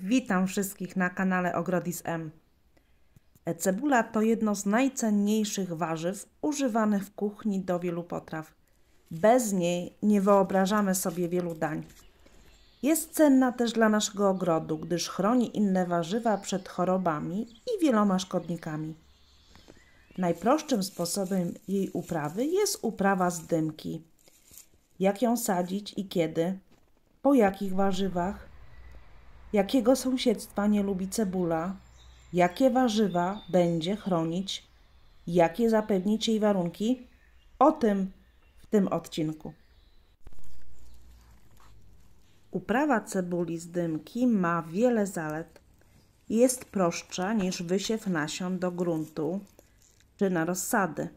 Witam wszystkich na kanale Ogrodis M. Cebula to jedno z najcenniejszych warzyw używanych w kuchni do wielu potraw. Bez niej nie wyobrażamy sobie wielu dań. Jest cenna też dla naszego ogrodu, gdyż chroni inne warzywa przed chorobami i wieloma szkodnikami. Najprostszym sposobem jej uprawy jest uprawa z dymki. Jak ją sadzić i kiedy? Po jakich warzywach? Jakiego sąsiedztwa nie lubi cebula? Jakie warzywa będzie chronić? Jakie zapewnić jej warunki? O tym w tym odcinku. Uprawa cebuli z dymki ma wiele zalet. Jest prostsza niż wysiew nasion do gruntu czy na rozsady.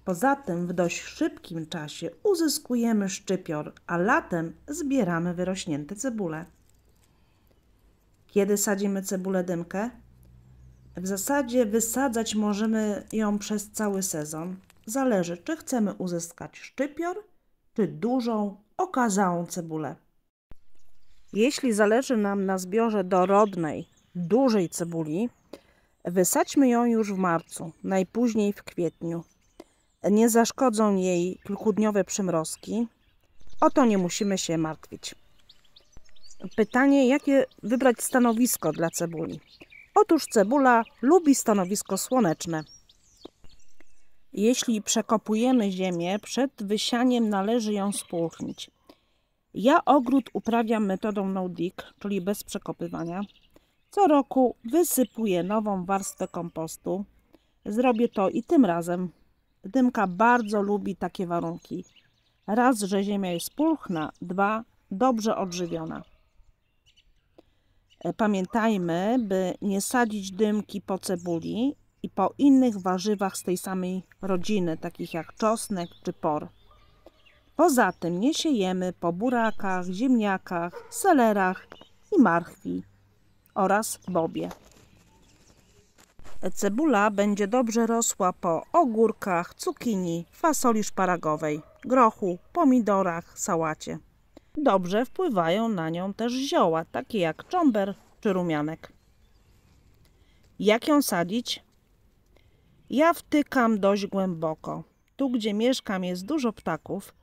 Poza tym w dość szybkim czasie uzyskujemy szczypior, a latem zbieramy wyrośnięte cebule. Kiedy sadzimy cebulę dymkę? W zasadzie wysadzać możemy ją przez cały sezon. Zależy, czy chcemy uzyskać szczypior, czy dużą, okazałą cebulę. Jeśli zależy nam na zbiorze dorodnej, dużej cebuli, wysadźmy ją już w marcu, najpóźniej w kwietniu. Nie zaszkodzą jej kilkudniowe przymrozki. O to nie musimy się martwić. Pytanie, jakie wybrać stanowisko dla cebuli? Otóż cebula lubi stanowisko słoneczne. Jeśli przekopujemy ziemię, przed wysianiem należy ją spulchnić. Ja ogród uprawiam metodą no-dig, czyli bez przekopywania. Co roku wysypuję nową warstwę kompostu. Zrobię to i tym razem. Dymka bardzo lubi takie warunki. Raz, że ziemia jest pulchna, dwa, dobrze odżywiona. Pamiętajmy, by nie sadzić dymki po cebuli i po innych warzywach z tej samej rodziny, takich jak czosnek czy por. Poza tym nie siejemy po burakach, ziemniakach, selerach i marchwi oraz bobie. Cebula będzie dobrze rosła po ogórkach, cukinii, fasoli szparagowej, grochu, pomidorach, sałacie. Dobrze wpływają na nią też zioła, takie jak czomber czy rumianek. Jak ją sadzić? Ja wtykam dość głęboko. Tu, gdzie mieszkam, jest dużo ptaków.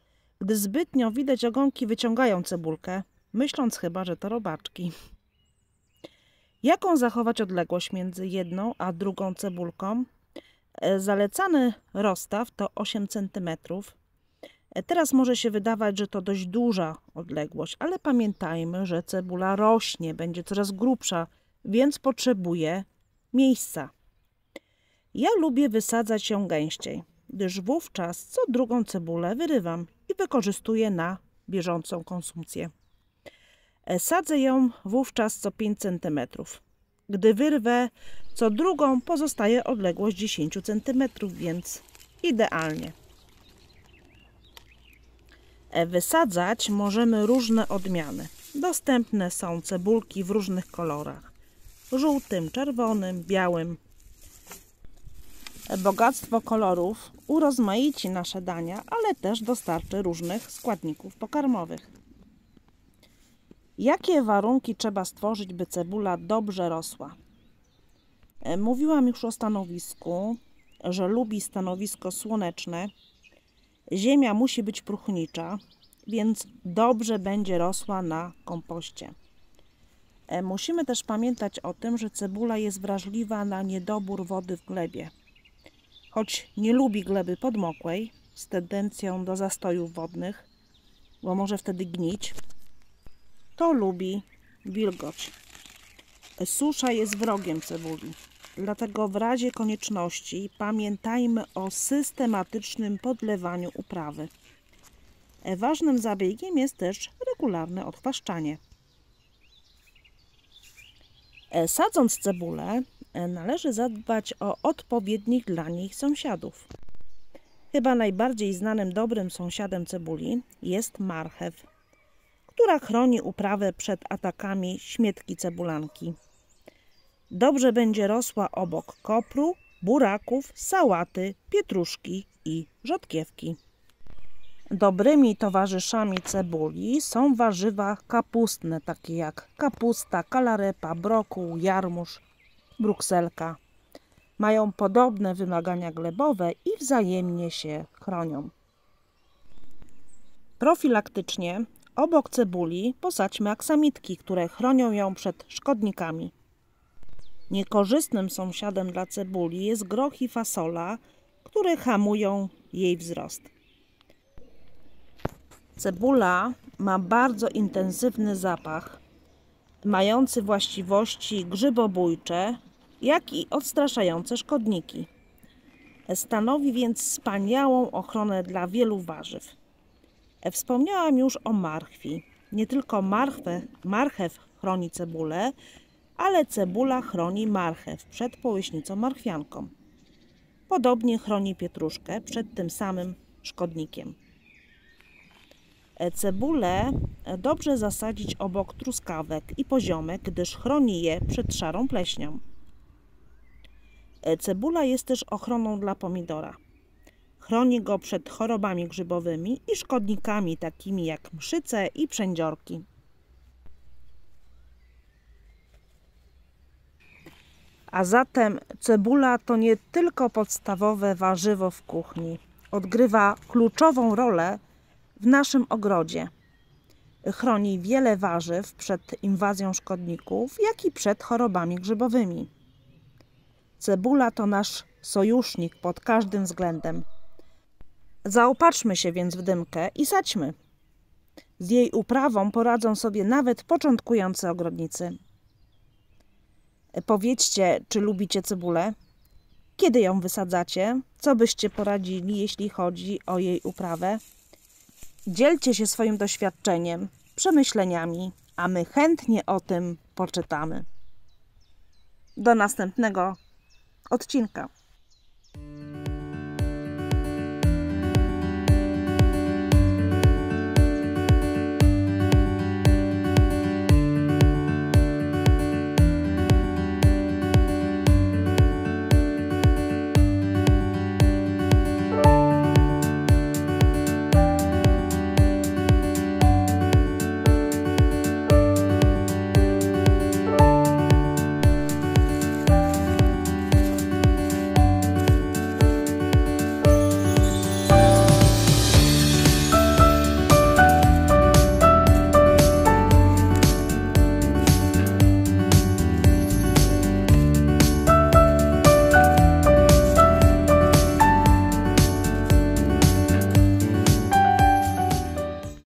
Gdy zbytnio widać, ogonki wyciągają cebulkę, myśląc chyba, że to robaczki. Jaką zachować odległość między jedną a drugą cebulką? Zalecany rozstaw to 8 cm. Teraz może się wydawać, że to dość duża odległość, ale pamiętajmy, że cebula rośnie, będzie coraz grubsza, więc potrzebuje miejsca. Ja lubię wysadzać ją gęściej, gdyż wówczas co drugą cebulę wyrywam i wykorzystuję na bieżącą konsumpcję. Sadzę ją wówczas co 5 cm. Gdy wyrwę co drugą, pozostaje odległość 10 cm, więc idealnie. Wysadzać możemy różne odmiany. Dostępne są cebulki w różnych kolorach. Żółtym, czerwonym, białym. Bogactwo kolorów urozmaici nasze dania, ale też dostarczy różnych składników pokarmowych. Jakie warunki trzeba stworzyć, by cebula dobrze rosła? Mówiłam już o stanowisku, że lubi stanowisko słoneczne. Ziemia musi być próchnicza, więc dobrze będzie rosła na kompoście. Musimy też pamiętać o tym, że cebula jest wrażliwa na niedobór wody w glebie. Choć nie lubi gleby podmokłej, z tendencją do zastojów wodnych, bo może wtedy gnić, to lubi wilgoć. Susza jest wrogiem cebuli, dlatego w razie konieczności pamiętajmy o systematycznym podlewaniu uprawy. Ważnym zabiegiem jest też regularne odchwaszczanie. Sadząc cebulę, należy zadbać o odpowiednich dla niej sąsiadów. Chyba najbardziej znanym dobrym sąsiadem cebuli jest marchew, która chroni uprawę przed atakami śmietki cebulanki. Dobrze będzie rosła obok kopru, buraków, sałaty, pietruszki i rzodkiewki. Dobrymi towarzyszami cebuli są warzywa kapustne, takie jak kapusta, kalarepa, brokuł, jarmuż, brukselka. Mają podobne wymagania glebowe i wzajemnie się chronią. Profilaktycznie obok cebuli posadźmy aksamitki, które chronią ją przed szkodnikami. Niekorzystnym sąsiadem dla cebuli jest groch i fasola, które hamują jej wzrost. Cebula ma bardzo intensywny zapach, mający właściwości grzybobójcze, jak i odstraszające szkodniki. Stanowi więc wspaniałą ochronę dla wielu warzyw. Wspomniałam już o marchwi. Nie tylko marchew chroni cebulę, ale cebula chroni marchew przed połyśnicą marchwianką. Podobnie chroni pietruszkę przed tym samym szkodnikiem. Cebulę dobrze zasadzić obok truskawek i poziomek, gdyż chroni je przed szarą pleśnią. Cebula jest też ochroną dla pomidora. Chroni go przed chorobami grzybowymi i szkodnikami takimi jak mszyce i przędziorki. A zatem cebula to nie tylko podstawowe warzywo w kuchni. Odgrywa kluczową rolę w naszym ogrodzie. Chroni wiele warzyw przed inwazją szkodników, jak i przed chorobami grzybowymi. Cebula to nasz sojusznik pod każdym względem. Zaopatrzmy się więc w dymkę i sadźmy. Z jej uprawą poradzą sobie nawet początkujący ogrodnicy. Powiedzcie, czy lubicie cebulę? Kiedy ją wysadzacie? Co byście poradzili, jeśli chodzi o jej uprawę? Dzielcie się swoim doświadczeniem, przemyśleniami, a my chętnie o tym poczytamy. Do następnego odcinka.